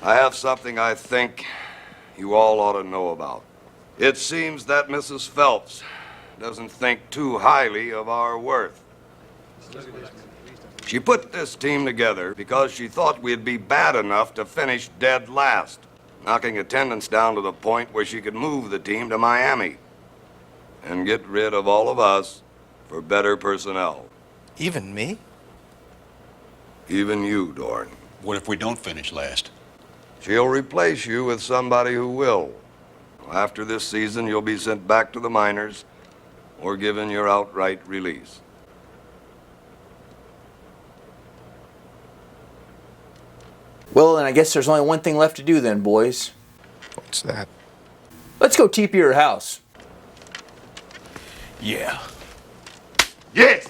I have something I think you all ought to know about. It seems that Mrs. Phelps doesn't think too highly of our worth. She put this team together because she thought we'd be bad enough to finish dead last, knocking attendance down to the point where she could move the team to Miami and get rid of all of us for better personnel. Even me? Even you, Dorn. What if we don't finish last? She'll replace you with somebody who will. After this season, you'll be sent back to the minors or given your outright release. Well, then I guess there's only one thing left to do then, boys. What's that? Let's go TP your house. Yeah. Yes!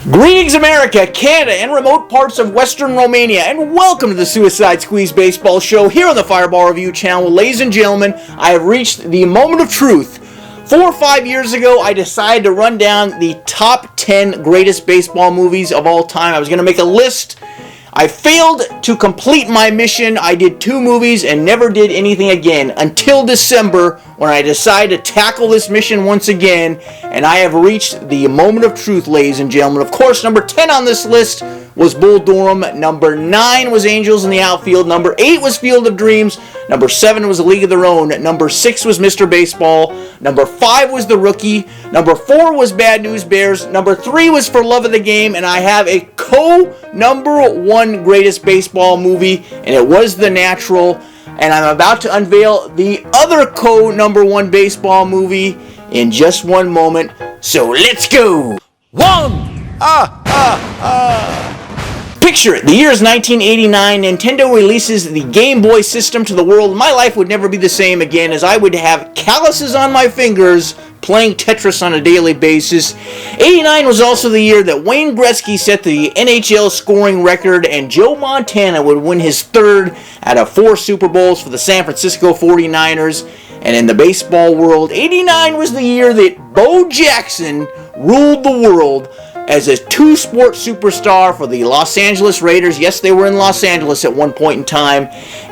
Greetings, America, Canada, and remote parts of Western Romania, and welcome to the Suicide Squeeze Baseball Show here on the Fireball Review channel. Ladies and gentlemen, I have reached the moment of truth. 4 or 5 years ago, I decided to run down the top 10 greatest baseball movies of all time. I was going to make a list. I failed to complete my mission. I did 2 movies and never did anything again until December, when I decided to tackle this mission once again, and I have reached the moment of truth, ladies and gentlemen. Of course, number 10 on this list was Bull Durham. Number 9 was Angels in the Outfield. Number 8 was Field of Dreams. Number 7 was A League of Their Own. Number 6 was Mr. Baseball. Number 5 was The Rookie. Number 4 was Bad News Bears. Number 3 was For Love of the Game, and I have a number 1 greatest baseball movie, and it was The Natural. And I'm about to unveil the other number 1 baseball movie in just one moment. So let's go! Picture it. The year is 1989. Nintendo releases the Game Boy system to the world. My life would never be the same again, as I would have calluses on my fingers playing Tetris on a daily basis. 89 was also the year that Wayne Gretzky set the NHL scoring record, and Joe Montana would win his 3rd out of 4 Super Bowls for the San Francisco 49ers. And in the baseball world, 89 was the year that Bo Jackson ruled the world as a 2-sport superstar for the Los Angeles Raiders. Yes, they were in Los Angeles at one point in time.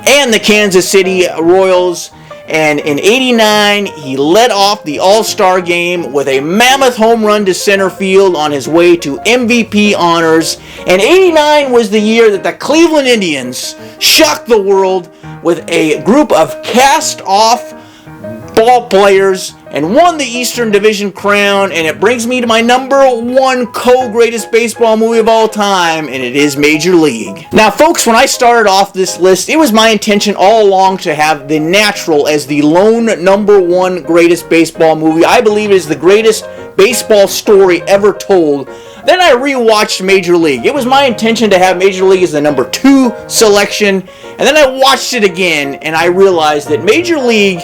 And the Kansas City Royals. And in 89, he led off the All-Star game with a mammoth home run to center field on his way to MVP honors. And 89 was the year that the Cleveland Indians shocked the world with a group of cast-off ball players and won the Eastern Division crown. And it brings me to my number 1 greatest baseball movie of all time, and it is Major League. Now, folks, when I started off this list, it was my intention all along to have The Natural as the lone number 1 greatest baseball movie. I believe it is the greatest baseball story ever told. Then I rewatched Major League. It was my intention to have Major League as the number 2 selection, and then I watched it again, and I realized that Major League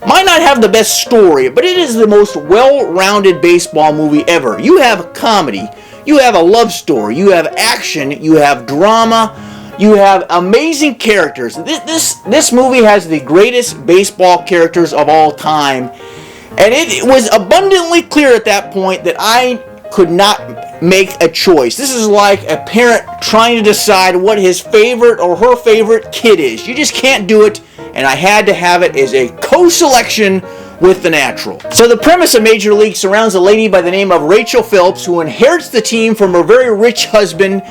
might not have the best story, but it is the most well-rounded baseball movie ever. You have comedy, you have a love story, you have action, you have drama, you have amazing characters. This movie has the greatest baseball characters of all time, and it was abundantly clear at that point that I could not make a choice. This is like a parent trying to decide what his favorite or her favorite kid is. You just can't do it, and I had to have it as a co-selection with The Natural. So the premise of Major League surrounds a lady by the name of Rachel Phelps, who inherits the team from her very rich husband.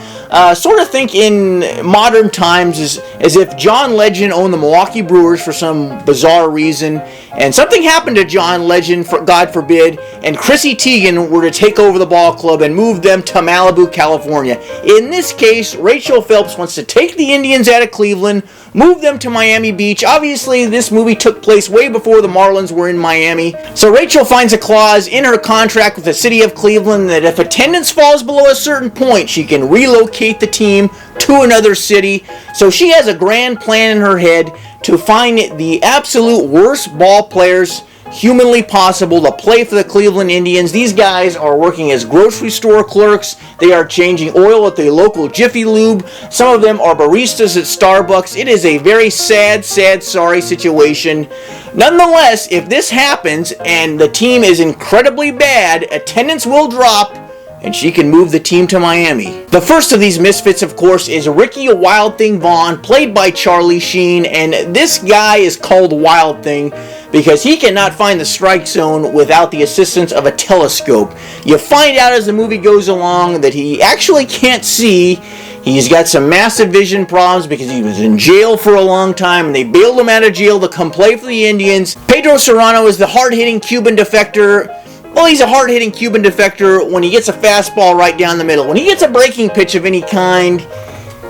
Sort of think in modern times as if John Legend owned the Milwaukee Brewers for some bizarre reason, and something happened to John Legend, God forbid, and Chrissy Teigen were to take over the ball club and move them to Malibu, California. In this case, Rachel Phelps wants to take the Indians out of Cleveland, move them to Miami Beach. Obviously, this movie took place way before the Marlins were in Miami. So Rachel finds a clause in her contract with the city of Cleveland that if attendance falls below a certain point, she can relocate the team to another city. So she has a grand plan in her head to find the absolute worst ball players humanly possible to play for the Cleveland Indians. These guys are working as grocery store clerks. They are changing oil at the local Jiffy Lube. Some of them are baristas at Starbucks. It is a very sad, sorry situation. Nonetheless, if this happens and the team is incredibly bad, attendance will drop and she can move the team to Miami. The first of these misfits, of course, is Ricky Wild Thing Vaughn, played by Charlie Sheen, and this guy is called Wild Thing because he cannot find the strike zone without the assistance of a telescope. You find out as the movie goes along that he actually can't see. He's got some massive vision problems because he was in jail for a long time, and they bailed him out of jail to come play for the Indians. Pedro Serrano is the hard-hitting Cuban defector. Well, he's a hard-hitting Cuban defector when he gets a fastball right down the middle. When he gets a breaking pitch of any kind,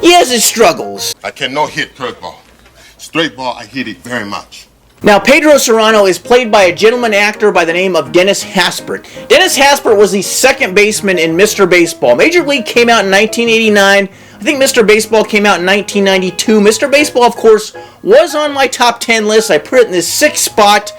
he has his struggles. I cannot hit curveball. Straight ball, I hit it very much. Now, Pedro Serrano is played by a gentleman actor by the name of Dennis Haysbert. Dennis Haysbert was the second baseman in Mr. Baseball. Major League came out in 1989. I think Mr. Baseball came out in 1992. Mr. Baseball, of course, was on my top 10 list. I put it in the 6th spot.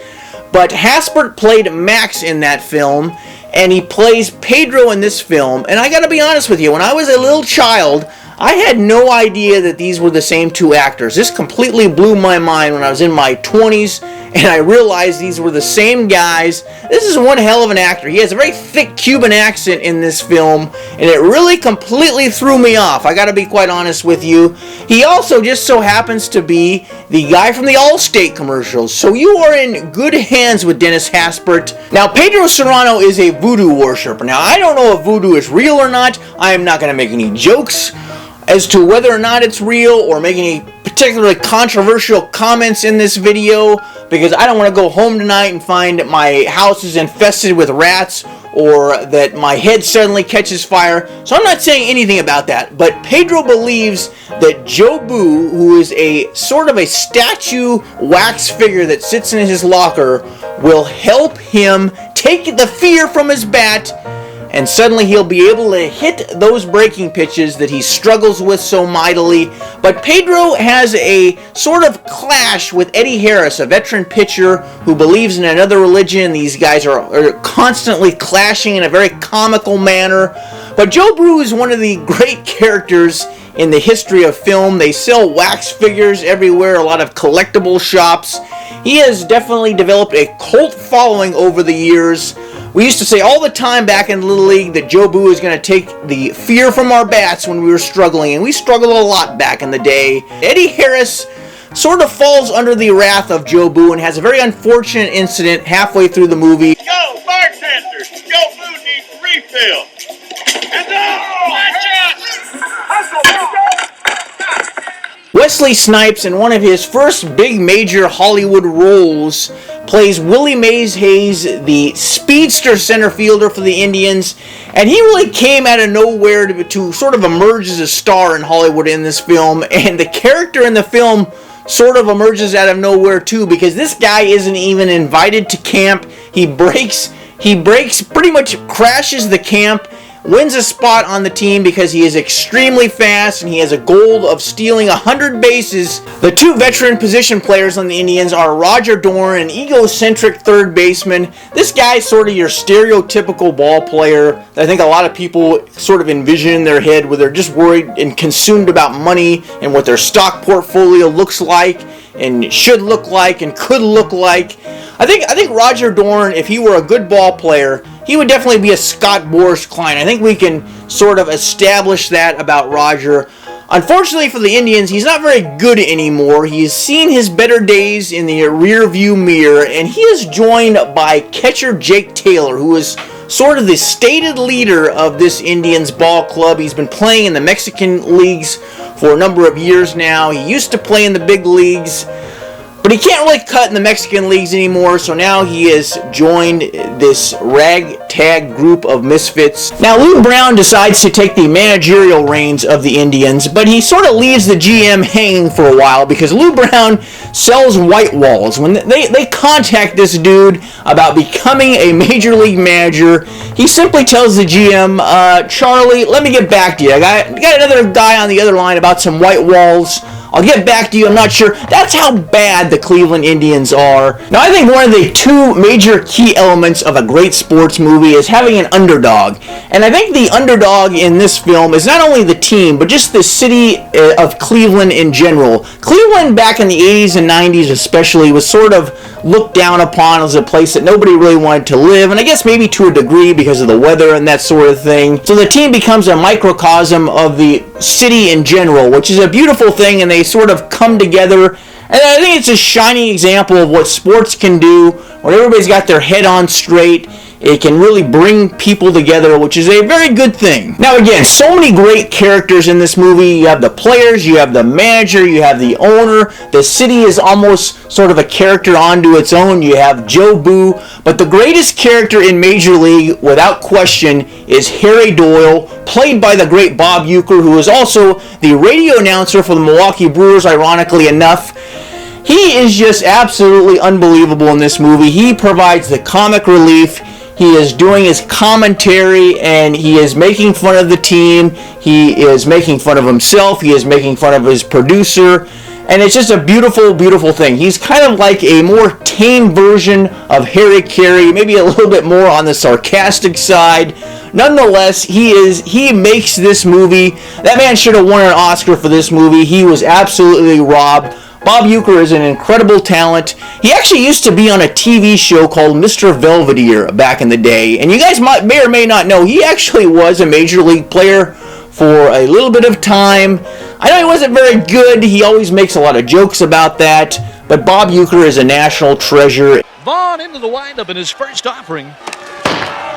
But Haysbert played Max in that film, and he plays Pedro in this film. And I gotta be honest with you, when I was a little child, I had no idea that these were the same two actors. This completely blew my mind when I was in my 20s, and I realized these were the same guys. This is one hell of an actor. He has a very thick Cuban accent in this film, and it really completely threw me off. I gotta be quite honest with you. He also just so happens to be the guy from the Allstate commercials, so you are in good hands with Dennis Haysbert. Now, Pedro Serrano is a voodoo worshiper. Now, I don't know if voodoo is real or not. I am not gonna make any jokes as to whether or not it's real or make any particularly controversial comments in this video, because I don't want to go home tonight and find my house is infested with rats or that my head suddenly catches fire. So I'm not saying anything about that, but Pedro believes that Joe Boo, who is a sort of a statue wax figure that sits in his locker, will help him take the fear from his bat, and suddenly he'll be able to hit those breaking pitches that he struggles with so mightily. But Pedro has a sort of clash with Eddie Harris, a veteran pitcher who believes in another religion. These guys are constantly clashing in a very comical manner. But Joe Boo is one of the great characters in the history of film. They sell wax figures everywhere, a lot of collectible shops. He has definitely developed a cult following over the years. We used to say all the time back in Little League that Joe Boo is going to take the fear from our bats when we were struggling, and we struggled a lot back in the day. Eddie Harris sort of falls under the wrath of Joe Boo and has a very unfortunate incident halfway through the movie. Yo, bartender, Joe Boo needs a refill. And watch out! Wesley Snipes, in one of his first big major Hollywood roles, plays Willie Mays Hayes, the speedster center fielder for the Indians, and he really came out of nowhere to sort of emerge as a star in Hollywood in this film, and the character in the film sort of emerges out of nowhere too, because this guy isn't even invited to camp. He breaks, pretty much crashes the camp, wins a spot on the team because he is extremely fast and he has a goal of stealing 100 bases. The two veteran position players on the Indians are Roger Dorn, an egocentric third baseman. This guy's sort of your stereotypical ball player that I think a lot of people sort of envision in their head, where they're just worried and consumed about money and what their stock portfolio looks like and should look like and could look like. I think Roger Dorn, if he were a good ball player, he would definitely be a Scott Boras Klein. I think we can sort of establish that about Roger. Unfortunately for the Indians, he's not very good anymore. He has seen his better days in the rearview mirror, and he is joined by catcher Jake Taylor, who is sort of the stated leader of this Indians ball club. He's been playing in the Mexican leagues for a number of years now. He used to play in the big leagues, but he can't really cut in the Mexican leagues anymore, so now he has joined this ragtag group of misfits. Now, Lou Brown decides to take the managerial reins of the Indians, but he sort of leaves the GM hanging for a while because Lou Brown sells white walls. When they contact this dude about becoming a major league manager, he simply tells the GM, Charlie, let me get back to you. I got another guy on the other line about some white walls. I'll get back to you, I'm not sure. That's how bad the Cleveland Indians are. Now, I think one of the two major key elements of a great sports movie is having an underdog. And I think the underdog in this film is not only the team, but just the city of Cleveland in general. Cleveland back in the 80s and 90s especially was sort of looked down upon as a place that nobody really wanted to live, and I guess maybe to a degree because of the weather and that sort of thing. So the team becomes a microcosm of the city in general, which is a beautiful thing, and they sort of come together. And I think it's a shining example of what sports can do when everybody's got their head on straight. It can really bring people together, which is a very good thing. Now again, so many great characters in this movie. You have the players, you have the manager, you have the owner. The city is almost sort of a character onto its own. You have Joe Boo. But the greatest character in Major League, without question, is Harry Doyle, played by the great Bob Uecker, who is also the radio announcer for the Milwaukee Brewers, ironically enough. He is just absolutely unbelievable in this movie. He provides the comic relief. He is doing his commentary, and he is making fun of the team. He is making fun of himself. He is making fun of his producer. And it's just a beautiful, beautiful thing. He's kind of like a more tame version of Harry Carey, maybe a little bit more on the sarcastic side. Nonetheless, he makes this movie. That man should have won an Oscar for this movie. He was absolutely robbed. Bob Uecker is an incredible talent. He actually used to be on a TV show called Mr. Belvedere back in the day. And you guys may or may not know, he actually was a Major League player for a little bit of time. I know he wasn't very good. He always makes a lot of jokes about that. But Bob Uecker is a national treasure. Vaughn into the windup in his first offering.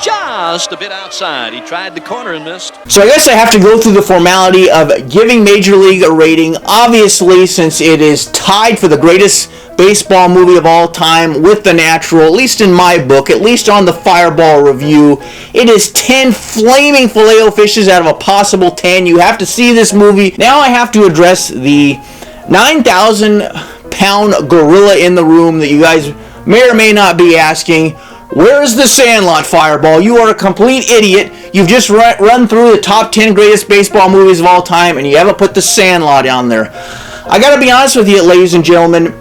Just a bit outside. He tried the corner and missed. So I guess I have to go through the formality of giving Major League a rating. Obviously, since it is tied for the greatest baseball movie of all time with The Natural, at least in my book, at least on the Fireball review, it is 10 flaming Filet-O-Fishes out of a possible 10. You have to see this movie. Now I have to address the 9,000-pound gorilla in the room that you guys may or may not be asking. Where's the Sandlot, Fireball? You are a complete idiot. You've just run through the top 10 greatest baseball movies of all time, and you haven't put the Sandlot on there. I gotta be honest with you, ladies and gentlemen.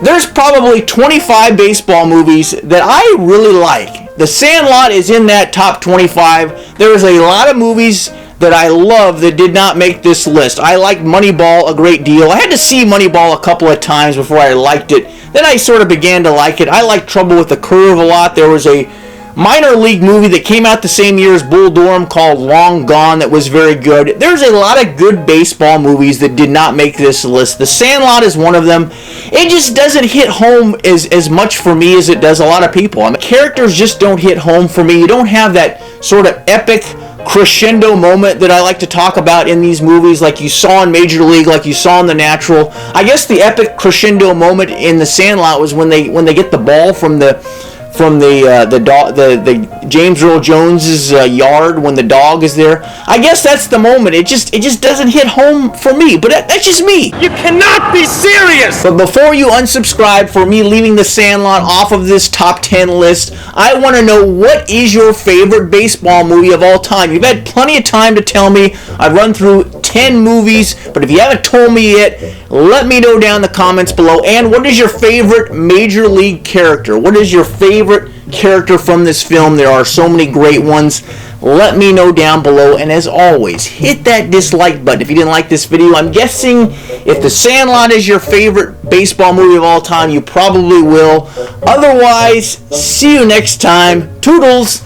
There's probably 25 baseball movies that I really like. The Sandlot is in that top 25. There's a lot of movies that I love that did not make this list. I like Moneyball a great deal. I had to see Moneyball a couple of times before I liked it. Then I sort of began to like it. I like Trouble with the Curve a lot. There was a minor league movie that came out the same year as Bull Durham called Long Gone that was very good. There's a lot of good baseball movies that did not make this list. The Sandlot is one of them. It just doesn't hit home as much for me as it does a lot of people. I mean, characters just don't hit home for me. You don't have that sort of epic crescendo moment that I like to talk about in these movies, like you saw in Major League, like you saw in The Natural. I guess the epic crescendo moment in The Sandlot was when they get the ball from the James Earl Jones's yard when the dog is there. I guess that's the moment. It just doesn't hit home for me, but that's just me. You cannot be serious! But before you unsubscribe for me leaving The Sandlot off of this top 10 list, I want to know, what is your favorite baseball movie of all time? You've had plenty of time to tell me. I've run through 10 movies, but if you haven't told me yet, let me know down in the comments below. And what is your favorite Major League character? What is your favorite character from this film? There are so many great ones. Let me know down below, and as always, hit that dislike button if you didn't like this video. I'm guessing if The Sandlot is your favorite baseball movie of all time, you probably will. Otherwise, see you next time. Toodles!